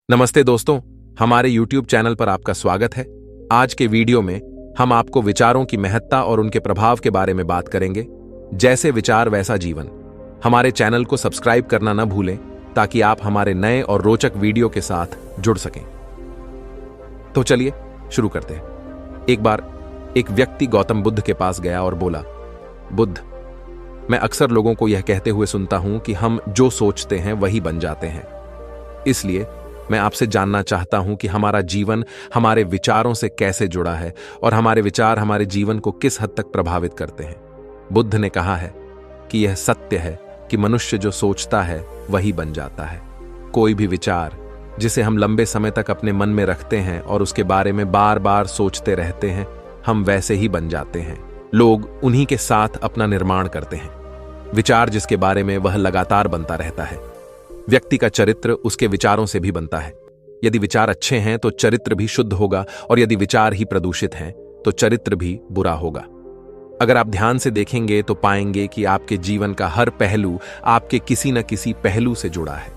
नमस्ते दोस्तों, हमारे YouTube चैनल पर आपका स्वागत है। आज के वीडियो में हम आपको विचारों की महत्ता और उनके प्रभाव के बारे में बात करेंगे। जैसे विचार वैसा जीवन। हमारे चैनल को सब्सक्राइब करना न भूलें ताकि आप हमारे नए और रोचक वीडियो के साथ जुड़ सकें। तो चलिए शुरू करते हैं। एक बार एक व्यक्ति गौतम बुद्ध के पास गया और बोला, बुद्ध, मैं अक्सर लोगों को यह कहते हुए सुनता हूं कि हम जो सोचते हैं वही बन जाते हैं। इसलिए मैं आपसे जानना चाहता हूं कि हमारा जीवन हमारे विचारों से कैसे जुड़ा है और हमारे विचार हमारे जीवन को किस हद तक प्रभावित करते हैं। बुद्ध ने कहा है कि यह सत्य है कि मनुष्य जो सोचता है वही बन जाता है। कोई भी विचार जिसे हम लंबे समय तक अपने मन में रखते हैं और उसके बारे में बार बार सोचते रहते हैं, हम वैसे ही बन जाते हैं। लोग उन्हीं के साथ अपना निर्माण करते हैं। विचार जिसके बारे में वह लगातार बनता रहता है। व्यक्ति का चरित्र उसके विचारों से भी बनता है। यदि विचार अच्छे हैं तो चरित्र भी शुद्ध होगा, और यदि विचार ही प्रदूषित हैं तो चरित्र भी बुरा होगा। अगर आप ध्यान से देखेंगे तो पाएंगे कि आपके जीवन का हर पहलू आपके किसी न किसी पहलू से जुड़ा है।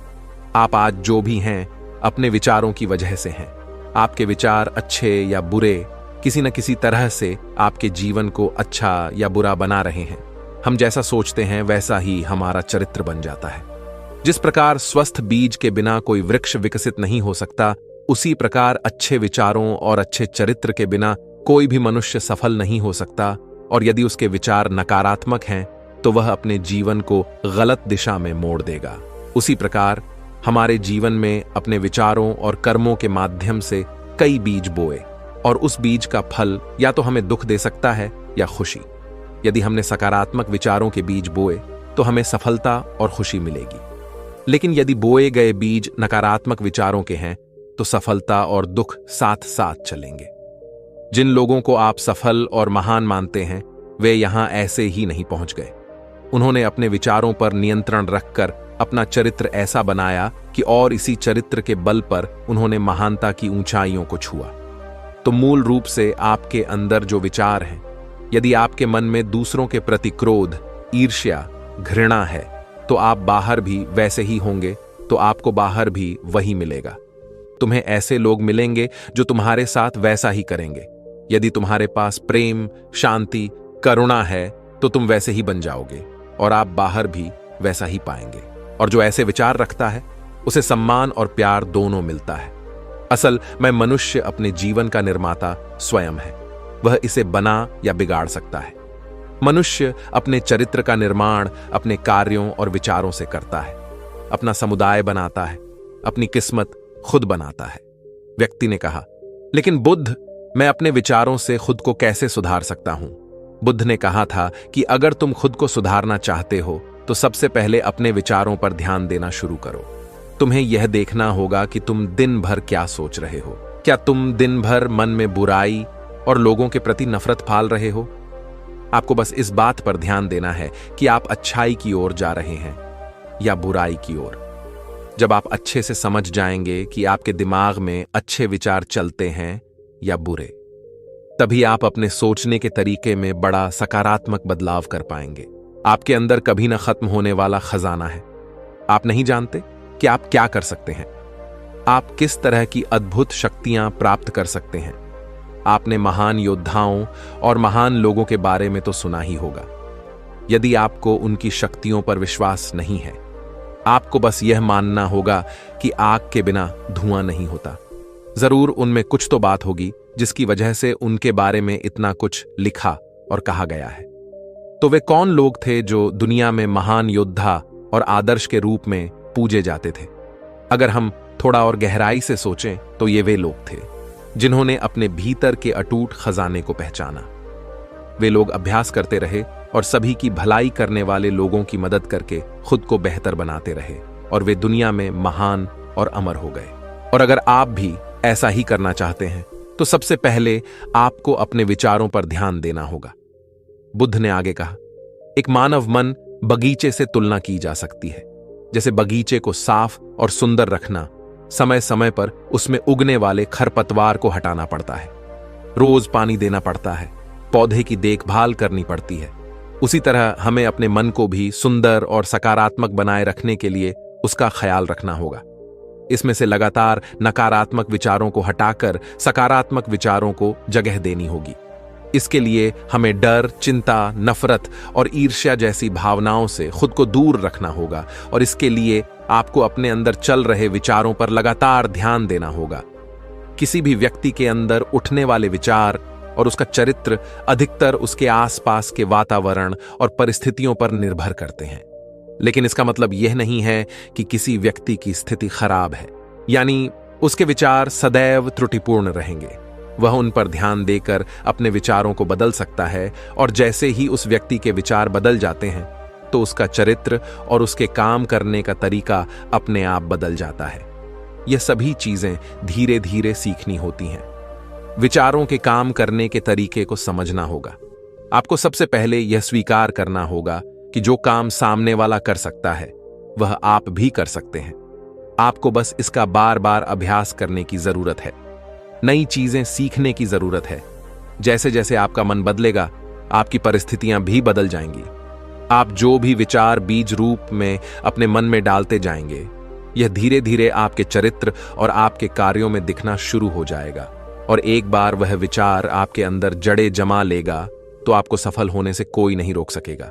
आप आज जो भी हैं अपने विचारों की वजह से हैं। आपके विचार अच्छे या बुरे किसी न किसी तरह से आपके जीवन को अच्छा या बुरा बना रहे हैं। हम जैसा सोचते हैं वैसा ही हमारा चरित्र बन जाता है। जिस प्रकार स्वस्थ बीज के बिना कोई वृक्ष विकसित नहीं हो सकता, उसी प्रकार अच्छे विचारों और अच्छे चरित्र के बिना कोई भी मनुष्य सफल नहीं हो सकता। और यदि उसके विचार नकारात्मक हैं तो वह अपने जीवन को गलत दिशा में मोड़ देगा। उसी प्रकार हमारे जीवन में अपने विचारों और कर्मों के माध्यम से कई बीज बोए, और उस बीज का फल या तो हमें दुख दे सकता है या खुशी। यदि हमने सकारात्मक विचारों के बीज बोए तो हमें सफलता और खुशी मिलेगी। लेकिन यदि बोए गए बीज नकारात्मक विचारों के हैं तो सफलता और दुख साथ साथ चलेंगे। जिन लोगों को आप सफल और महान मानते हैं वे यहां ऐसे ही नहीं पहुंच गए। उन्होंने अपने विचारों पर नियंत्रण रखकर अपना चरित्र ऐसा बनाया कि और इसी चरित्र के बल पर उन्होंने महानता की ऊंचाइयों को छुआ। तो मूल रूप से आपके अंदर जो विचार हैं, यदि आपके मन में दूसरों के प्रति क्रोध, ईर्ष्या, घृणा है तो आप बाहर भी वैसे ही होंगे, तो आपको बाहर भी वही मिलेगा। तुम्हें ऐसे लोग मिलेंगे जो तुम्हारे साथ वैसा ही करेंगे। यदि तुम्हारे पास प्रेम, शांति, करुणा है तो तुम वैसे ही बन जाओगे और आप बाहर भी वैसा ही पाएंगे। और जो ऐसे विचार रखता है उसे सम्मान और प्यार दोनों मिलता है। असल में मनुष्य अपने जीवन का निर्माता स्वयं है। वह इसे बना या बिगाड़ सकता है। मनुष्य अपने चरित्र का निर्माण अपने कार्यों और विचारों से करता है। अपना समुदाय बनाता है, अपनी किस्मत खुद बनाता है। व्यक्ति ने कहा, लेकिन बुद्ध, मैं अपने विचारों से खुद को कैसे सुधार सकता हूं? बुद्ध ने कहा था कि अगर तुम खुद को सुधारना चाहते हो तो सबसे पहले अपने विचारों पर ध्यान देना शुरू करो। तुम्हें यह देखना होगा कि तुम दिन भर क्या सोच रहे हो। क्या तुम दिन भर मन में बुराई और लोगों के प्रति नफरत पाल रहे हो? आपको बस इस बात पर ध्यान देना है कि आप अच्छाई की ओर जा रहे हैं या बुराई की ओर। जब आप अच्छे से समझ जाएंगे कि आपके दिमाग में अच्छे विचार चलते हैं या बुरे, तभी आप अपने सोचने के तरीके में बड़ा सकारात्मक बदलाव कर पाएंगे। आपके अंदर कभी न खत्म होने वाला खजाना है। आप नहीं जानते कि आप क्या कर सकते हैं। आप किस तरह की अद्भुत शक्तियां प्राप्त कर सकते हैं। आपने महान योद्धाओं और महान लोगों के बारे में तो सुना ही होगा। यदि आपको उनकी शक्तियों पर विश्वास नहीं है, आपको बस यह मानना होगा कि आग के बिना धुआं नहीं होता। जरूर उनमें कुछ तो बात होगी जिसकी वजह से उनके बारे में इतना कुछ लिखा और कहा गया है। तो वे कौन लोग थे जो दुनिया में महान योद्धा और आदर्श के रूप में पूजे जाते थे? अगर हम थोड़ा और गहराई से सोचें तो ये वे लोग थे जिन्होंने अपने भीतर के अटूट खजाने को पहचाना। वे लोग अभ्यास करते रहे और सभी की भलाई करने वाले लोगों की मदद करके खुद को बेहतर बनाते रहे, और वे दुनिया में महान और अमर हो गए। और अगर आप भी ऐसा ही करना चाहते हैं तो सबसे पहले आपको अपने विचारों पर ध्यान देना होगा। बुद्ध ने आगे कहा, एक मानव मन बगीचे से तुलना की जा सकती है। जैसे बगीचे को साफ और सुंदर रखना, समय समय पर उसमें उगने वाले खरपतवार को हटाना पड़ता है, रोज पानी देना पड़ता है, पौधे की देखभाल करनी पड़ती है। उसी तरह हमें अपने मन को भी सुंदर और सकारात्मक बनाए रखने के लिए उसका ख्याल रखना होगा। इसमें से लगातार नकारात्मक विचारों को हटाकर सकारात्मक विचारों को जगह देनी होगी। इसके लिए हमें डर, चिंता, नफरत और ईर्ष्या जैसी भावनाओं से खुद को दूर रखना होगा और इसके लिए आपको अपने अंदर चल रहे विचारों पर लगातार ध्यान देना होगा। किसी भी व्यक्ति के अंदर उठने वाले विचार और उसका चरित्र अधिकतर उसके आसपास के वातावरण और परिस्थितियों पर निर्भर करते हैं। लेकिन इसका मतलब यह नहीं है कि किसी व्यक्ति की स्थिति खराब है, यानी उसके विचार सदैव त्रुटिपूर्ण रहेंगे। वह उन पर ध्यान देकर अपने विचारों को बदल सकता है और जैसे ही उस व्यक्ति के विचार बदल जाते हैं तो उसका चरित्र और उसके काम करने का तरीका अपने आप बदल जाता है। यह सभी चीजें धीरे धीरे सीखनी होती हैं। विचारों के काम करने के तरीके को समझना होगा। आपको सबसे पहले यह स्वीकार करना होगा कि जो काम सामने वाला कर सकता है वह आप भी कर सकते हैं। आपको बस इसका बार बार अभ्यास करने की जरूरत है। नई चीजें सीखने की जरूरत है। जैसे जैसे आपका मन बदलेगा, आपकी परिस्थितियां भी बदल जाएंगी। आप जो भी विचार बीज रूप में अपने मन में डालते जाएंगे, यह धीरे धीरे आपके चरित्र और आपके कार्यों में दिखना शुरू हो जाएगा और एक बार वह विचार आपके अंदर जड़े जमा लेगा तो आपको सफल होने से कोई नहीं रोक सकेगा।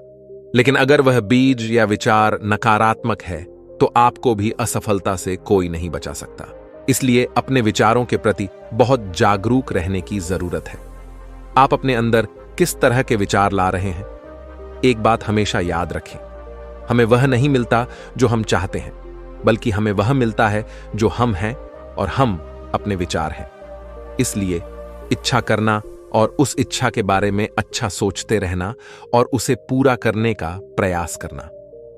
लेकिन अगर वह बीज या विचार नकारात्मक है तो आपको भी असफलता से कोई नहीं बचा सकता। इसलिए अपने विचारों के प्रति बहुत जागरूक रहने की जरूरत है। आप अपने अंदर किस तरह के विचार ला रहे हैं? एक बात हमेशा याद रखें, हमें वह नहीं मिलता जो हम चाहते हैं, बल्कि हमें वह मिलता है जो हम हैं और हम अपने विचार हैं। इसलिए इच्छा करना और उस इच्छा के बारे में अच्छा सोचते रहना और उसे पूरा करने का प्रयास करना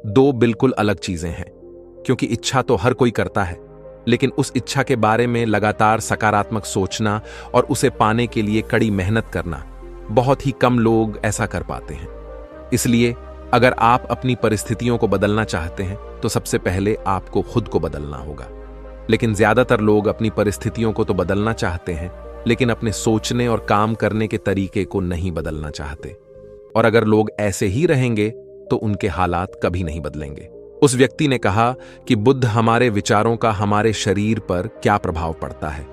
दो बिल्कुल अलग चीजें हैं। क्योंकि इच्छा तो हर कोई करता है, लेकिन उस इच्छा के बारे में लगातार सकारात्मक सोचना और उसे पाने के लिए कड़ी मेहनत करना, बहुत ही कम लोग ऐसा कर पाते हैं। इसलिए अगर आप अपनी परिस्थितियों को बदलना चाहते हैं तो सबसे पहले आपको खुद को बदलना होगा। लेकिन ज्यादातर लोग अपनी परिस्थितियों को तो बदलना चाहते हैं, लेकिन अपने सोचने और काम करने के तरीके को नहीं बदलना चाहते। और अगर लोग ऐसे ही रहेंगे तो उनके हालात कभी नहीं बदलेंगे। उस व्यक्ति ने कहा कि बुद्ध हमारे विचारों का हमारे शरीर पर क्या प्रभाव पड़ता है।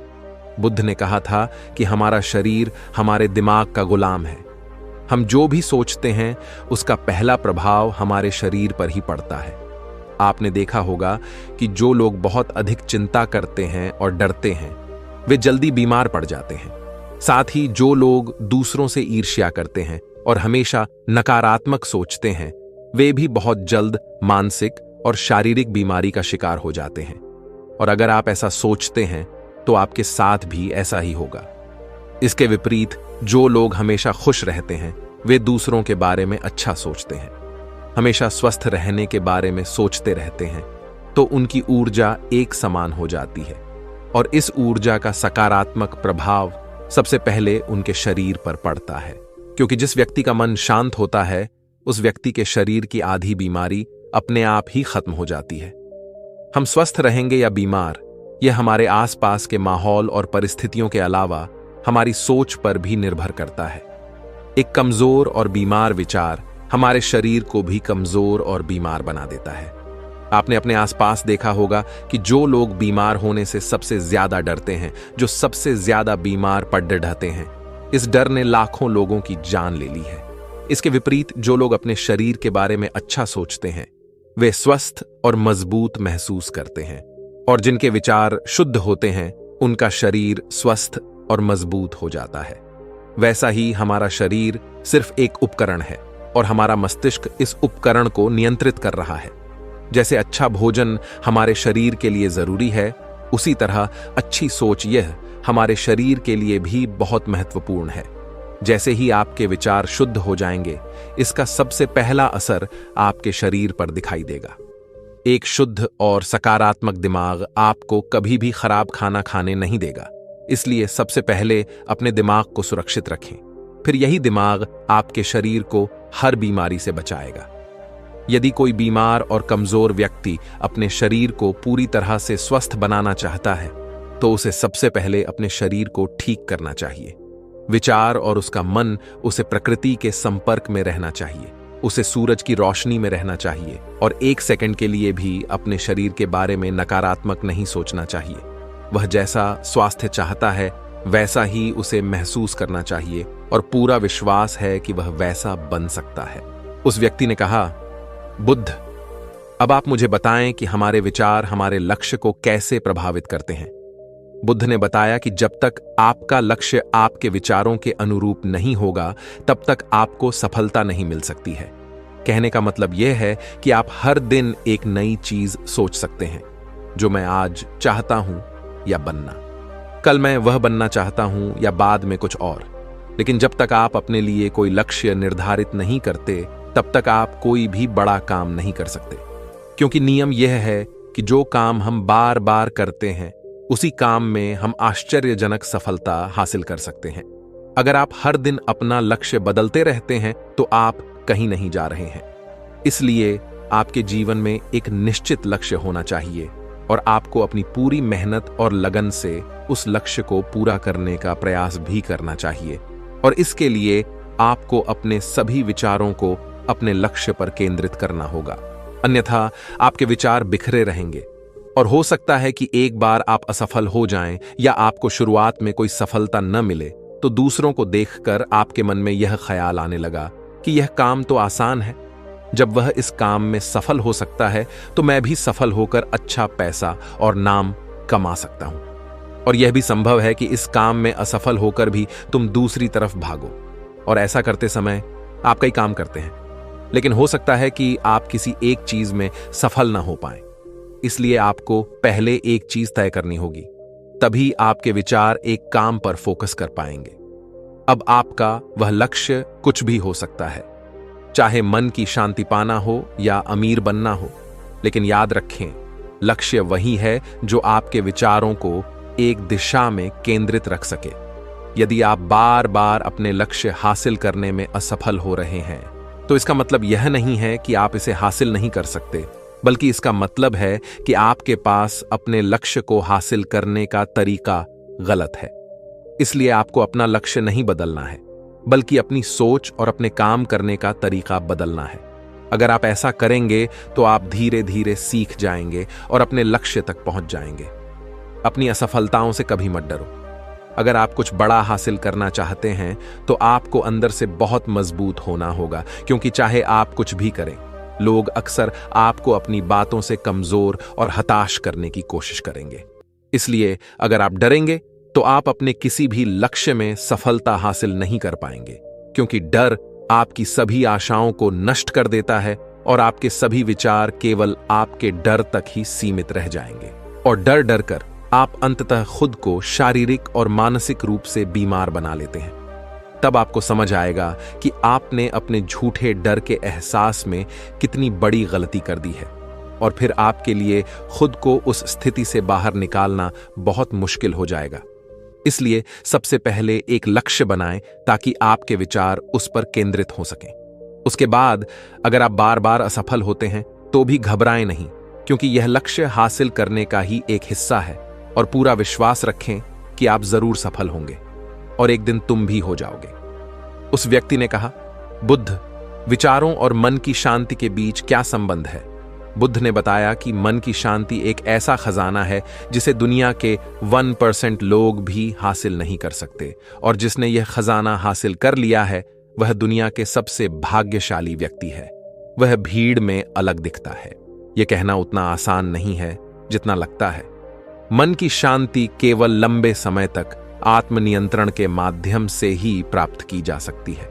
बुद्ध ने कहा था कि हमारा शरीर हमारे दिमाग का गुलाम है। हम जो भी सोचते हैं उसका पहला प्रभाव हमारे शरीर पर ही पड़ता है। आपने देखा होगा कि जो लोग बहुत अधिक चिंता करते हैं और डरते हैं वे जल्दी बीमार पड़ जाते हैं। साथ ही जो लोग दूसरों से ईर्ष्या करते हैं और हमेशा नकारात्मक सोचते हैं वे भी बहुत जल्द मानसिक और शारीरिक बीमारी का शिकार हो जाते हैं। और अगर आप ऐसा सोचते हैं तो आपके साथ भी ऐसा ही होगा। इसके विपरीत जो लोग हमेशा खुश रहते हैं वे दूसरों के बारे में अच्छा सोचते हैं, हमेशा स्वस्थ रहने के बारे में सोचते रहते हैं, तो उनकी ऊर्जा एक समान हो जाती है और इस ऊर्जा का सकारात्मक प्रभाव सबसे पहले उनके शरीर पर पड़ता है। क्योंकि जिस व्यक्ति का मन शांत होता है उस व्यक्ति के शरीर की आधी बीमारी अपने आप ही खत्म हो जाती है। हम स्वस्थ रहेंगे या बीमार, यह हमारे आसपास के माहौल और परिस्थितियों के अलावा हमारी सोच पर भी निर्भर करता है। एक कमजोर और बीमार विचार हमारे शरीर को भी कमजोर और बीमार बना देता है। आपने अपने आसपास देखा होगा कि जो लोग बीमार होने से सबसे ज्यादा डरते हैं, जो सबसे ज्यादा बीमार पड़ ढहते हैं, इस डर ने लाखों लोगों की जान ले ली है। इसके विपरीत जो लोग अपने शरीर के बारे में अच्छा सोचते हैं वे स्वस्थ और मजबूत महसूस करते हैं और जिनके विचार शुद्ध होते हैं उनका शरीर स्वस्थ और मजबूत हो जाता है। वैसा ही हमारा शरीर सिर्फ एक उपकरण है और हमारा मस्तिष्क इस उपकरण को नियंत्रित कर रहा है। जैसे अच्छा भोजन हमारे शरीर के लिए जरूरी है, उसी तरह अच्छी सोच यह हमारे शरीर के लिए भी बहुत महत्वपूर्ण है। जैसे ही आपके विचार शुद्ध हो जाएंगे, इसका सबसे पहला असर आपके शरीर पर दिखाई देगा। एक शुद्ध और सकारात्मक दिमाग आपको कभी भी खराब खाना खाने नहीं देगा। इसलिए सबसे पहले अपने दिमाग को सुरक्षित रखें, फिर यही दिमाग आपके शरीर को हर बीमारी से बचाएगा। यदि कोई बीमार और कमजोर व्यक्ति अपने शरीर को पूरी तरह से स्वस्थ बनाना चाहता है तो उसे सबसे पहले अपने शरीर को ठीक करना चाहिए। विचार और उसका मन उसे प्रकृति के संपर्क में रहना चाहिए। उसे सूरज की रोशनी में रहना चाहिए और 1 सेकंड के लिए भी अपने शरीर के बारे में नकारात्मक नहीं सोचना चाहिए। वह जैसा स्वास्थ्य चाहता है वैसा ही उसे महसूस करना चाहिए और पूरा विश्वास है कि वह वैसा बन सकता है। उस व्यक्ति ने कहा, बुद्ध, अब आप मुझे बताएं कि हमारे विचार हमारे लक्ष्य को कैसे प्रभावित करते हैं। बुद्ध ने बताया कि जब तक आपका लक्ष्य आपके विचारों के अनुरूप नहीं होगा तब तक आपको सफलता नहीं मिल सकती है। कहने का मतलब यह है कि आप हर दिन एक नई चीज सोच सकते हैं, जो मैं आज चाहता हूं या बनना, कल मैं वह बनना चाहता हूं या बाद में कुछ और। लेकिन जब तक आप अपने लिए कोई लक्ष्य निर्धारित नहीं करते तब तक आप कोई भी बड़ा काम नहीं कर सकते, क्योंकि नियम यह है कि जो काम हम बार बार करते हैं उसी काम में हम आश्चर्यजनक सफलता हासिल कर सकते हैं। अगर आप हर दिन अपना लक्ष्य बदलते रहते हैं तो आप कहीं नहीं जा रहे हैं। इसलिए आपके जीवन में एक निश्चित लक्ष्य होना चाहिए और आपको अपनी पूरी मेहनत और लगन से उस लक्ष्य को पूरा करने का प्रयास भी करना चाहिए। और इसके लिए आपको अपने सभी विचारों को अपने लक्ष्य पर केंद्रित करना होगा, अन्यथा आपके विचार बिखरे रहेंगे और हो सकता है कि एक बार आप असफल हो जाएं या आपको शुरुआत में कोई सफलता न मिले तो दूसरों को देखकर आपके मन में यह ख्याल आने लगा कि यह काम तो आसान है, जब वह इस काम में सफल हो सकता है तो मैं भी सफल होकर अच्छा पैसा और नाम कमा सकता हूं। और यह भी संभव है कि इस काम में असफल होकर भी तुम दूसरी तरफ भागो और ऐसा करते समय आप कई काम करते हैं, लेकिन हो सकता है कि आप किसी एक चीज में सफल ना हो पाएं। इसलिए आपको पहले एक चीज तय करनी होगी, तभी आपके विचार एक काम पर फोकस कर पाएंगे। अब आपका वह लक्ष्य कुछ भी हो सकता है, चाहे मन की शांति पाना हो या अमीर बनना हो, लेकिन याद रखें, लक्ष्य वही है जो आपके विचारों को एक दिशा में केंद्रित रख सके। यदि आप बार बार अपने लक्ष्य हासिल करने में असफल हो रहे हैं तो इसका मतलब यह नहीं है कि आप इसे हासिल नहीं कर सकते, बल्कि इसका मतलब है कि आपके पास अपने लक्ष्य को हासिल करने का तरीका गलत है। इसलिए आपको अपना लक्ष्य नहीं बदलना है, बल्कि अपनी सोच और अपने काम करने का तरीका बदलना है। अगर आप ऐसा करेंगे तो आप धीरे धीरे सीख जाएंगे और अपने लक्ष्य तक पहुंच जाएंगे। अपनी असफलताओं से कभी मत डरो। अगर आप कुछ बड़ा हासिल करना चाहते हैं तो आपको अंदर से बहुत मजबूत होना होगा, क्योंकि चाहे आप कुछ भी करें, लोग अक्सर आपको अपनी बातों से कमजोर और हताश करने की कोशिश करेंगे। इसलिए अगर आप डरेंगे तो आप अपने किसी भी लक्ष्य में सफलता हासिल नहीं कर पाएंगे, क्योंकि डर आपकी सभी आशाओं को नष्ट कर देता है और आपके सभी विचार केवल आपके डर तक ही सीमित रह जाएंगे। और डर डर कर आप अंततः खुद को शारीरिक और मानसिक रूप से बीमार बना लेते हैं। तब आपको समझ आएगा कि आपने अपने झूठे डर के एहसास में कितनी बड़ी गलती कर दी है, और फिर आपके लिए खुद को उस स्थिति से बाहर निकालना बहुत मुश्किल हो जाएगा। इसलिए सबसे पहले एक लक्ष्य बनाएं ताकि आपके विचार उस पर केंद्रित हो सकें। उसके बाद अगर आप बार बार असफल होते हैं तो भी घबराएं नहीं, क्योंकि यह लक्ष्य हासिल करने का ही एक हिस्सा है, और पूरा विश्वास रखें कि आप जरूर सफल होंगे और एक दिन तुम भी हो जाओगे। उस व्यक्ति ने कहा, बुद्ध, विचारों और मन की शांति के बीच क्या संबंध है? बुद्ध ने बताया कि मन की शांति एक ऐसा खजाना है जिसे दुनिया के 1% लोग भी हासिल नहीं कर सकते, और जिसने यह खजाना हासिल कर लिया है वह दुनिया के सबसे भाग्यशाली व्यक्ति है। वह भीड़ में अलग दिखता है। यह कहना उतना आसान नहीं है जितना लगता है। मन की शांति केवल लंबे समय तक आत्मनियंत्रण के माध्यम से ही प्राप्त की जा सकती है।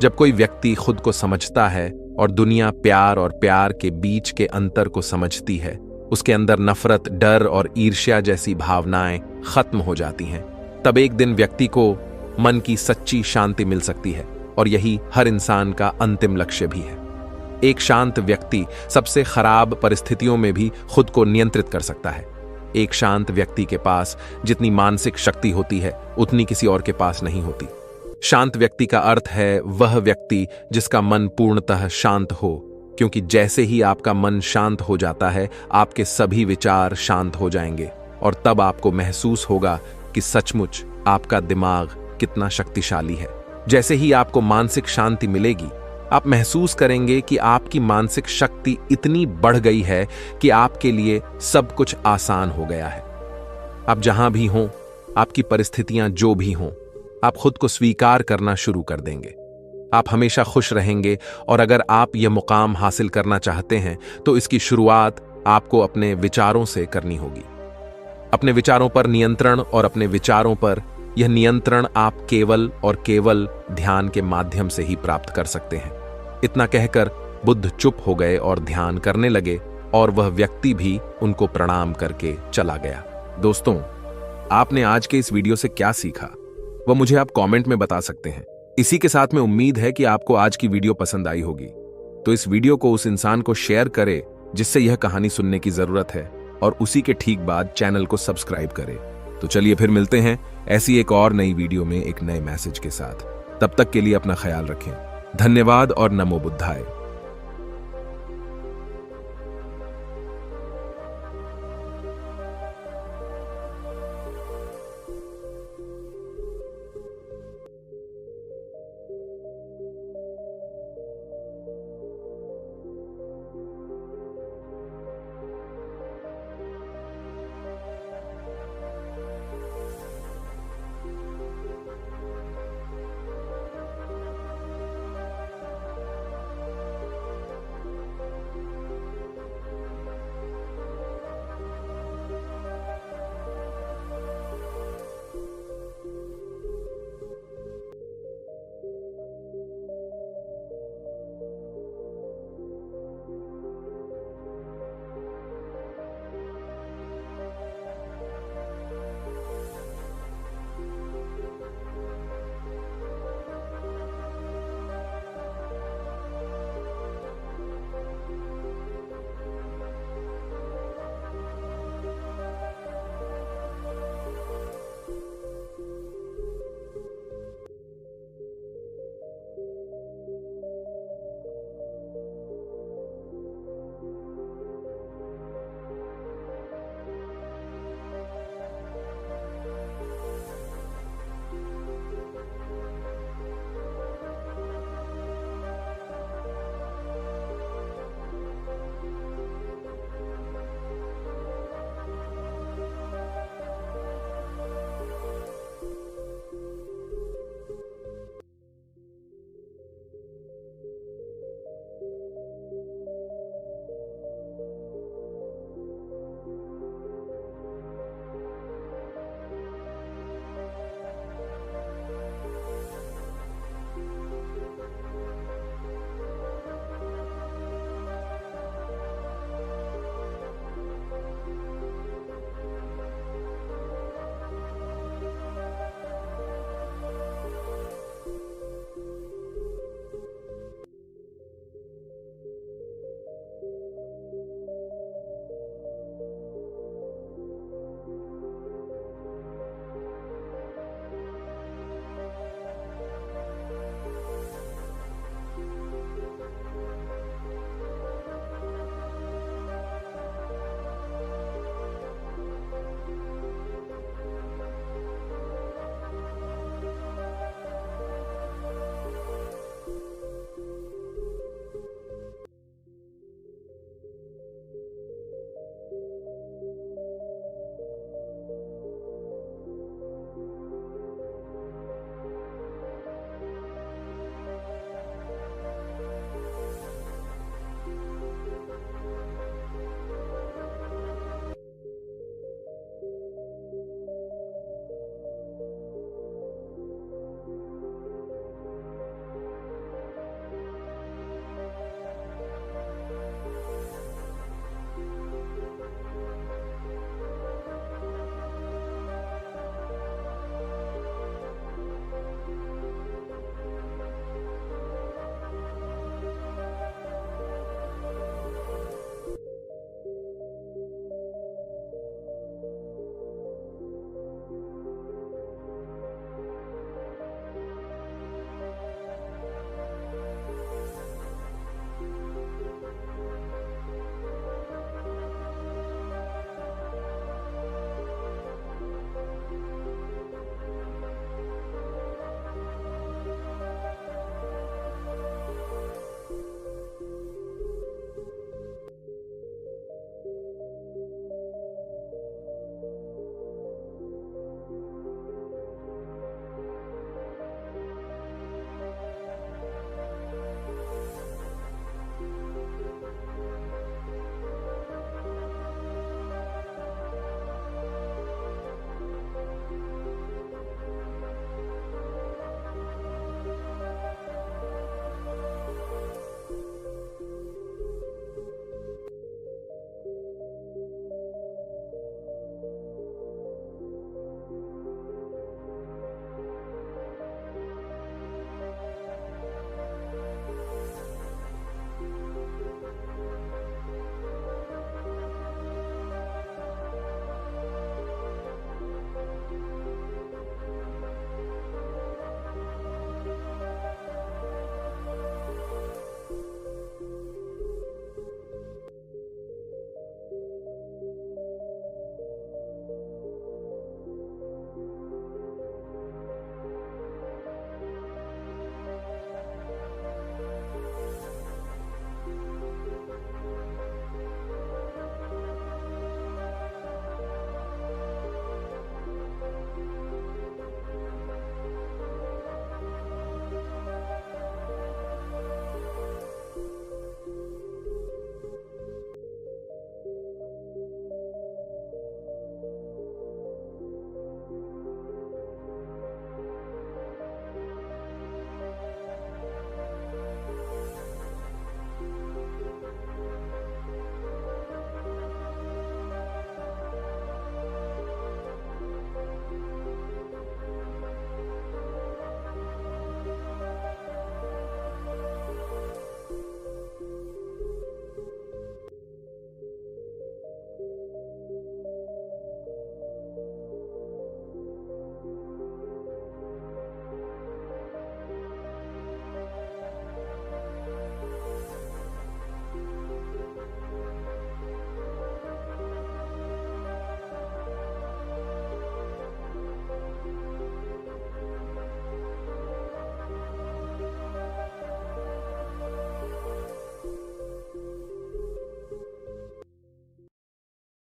जब कोई व्यक्ति खुद को समझता है और दुनिया प्यार और प्यार के बीच के अंतर को समझती है, उसके अंदर नफरत, डर और ईर्ष्या जैसी भावनाएं खत्म हो जाती हैं। तब एक दिन व्यक्ति को मन की सच्ची शांति मिल सकती है, और यही हर इंसान का अंतिम लक्ष्य भी है। एक शांत व्यक्ति सबसे खराब परिस्थितियों में भी खुद को नियंत्रित कर सकता है। एक शांत व्यक्ति के पास जितनी मानसिक शक्ति होती है उतनी किसी और के पास नहीं होती। शांत व्यक्ति का अर्थ है वह व्यक्ति जिसका मन पूर्णतः शांत हो, क्योंकि जैसे ही आपका मन शांत हो जाता है आपके सभी विचार शांत हो जाएंगे, और तब आपको महसूस होगा कि सचमुच आपका दिमाग कितना शक्तिशाली है। जैसे ही आपको मानसिक शांति मिलेगी आप महसूस करेंगे कि आपकी मानसिक शक्ति इतनी बढ़ गई है कि आपके लिए सब कुछ आसान हो गया है। आप जहां भी हों, आपकी परिस्थितियां जो भी हों, आप खुद को स्वीकार करना शुरू कर देंगे। आप हमेशा खुश रहेंगे और अगर आप यह मुकाम हासिल करना चाहते हैं तो इसकी शुरुआत आपको अपने विचारों से करनी होगी। अपने विचारों पर नियंत्रण, और अपने विचारों पर यह नियंत्रण आप केवल और केवल ध्यान के माध्यम से ही प्राप्त कर सकते हैं। इतना कहकर बुद्ध चुप हो गए और ध्यान करने लगे और वह व्यक्ति भी उनको प्रणाम करके चला गया। दोस्तों, आपने आज के इस वीडियो से क्या सीखा वह मुझे आप कमेंट में बता सकते हैं। इसी के साथ में उम्मीद है कि आपको आज की वीडियो पसंद आई होगी, तो इस वीडियो को उस इंसान को शेयर करें जिससे यह कहानी सुनने की जरूरत है, और उसी के ठीक बाद चैनल को सब्सक्राइब करें। तो चलिए फिर मिलते हैं ऐसी एक और नई वीडियो में एक नए मैसेज के साथ। तब तक के लिए अपना ख्याल रखें। धन्यवाद और नमो बुद्धाय।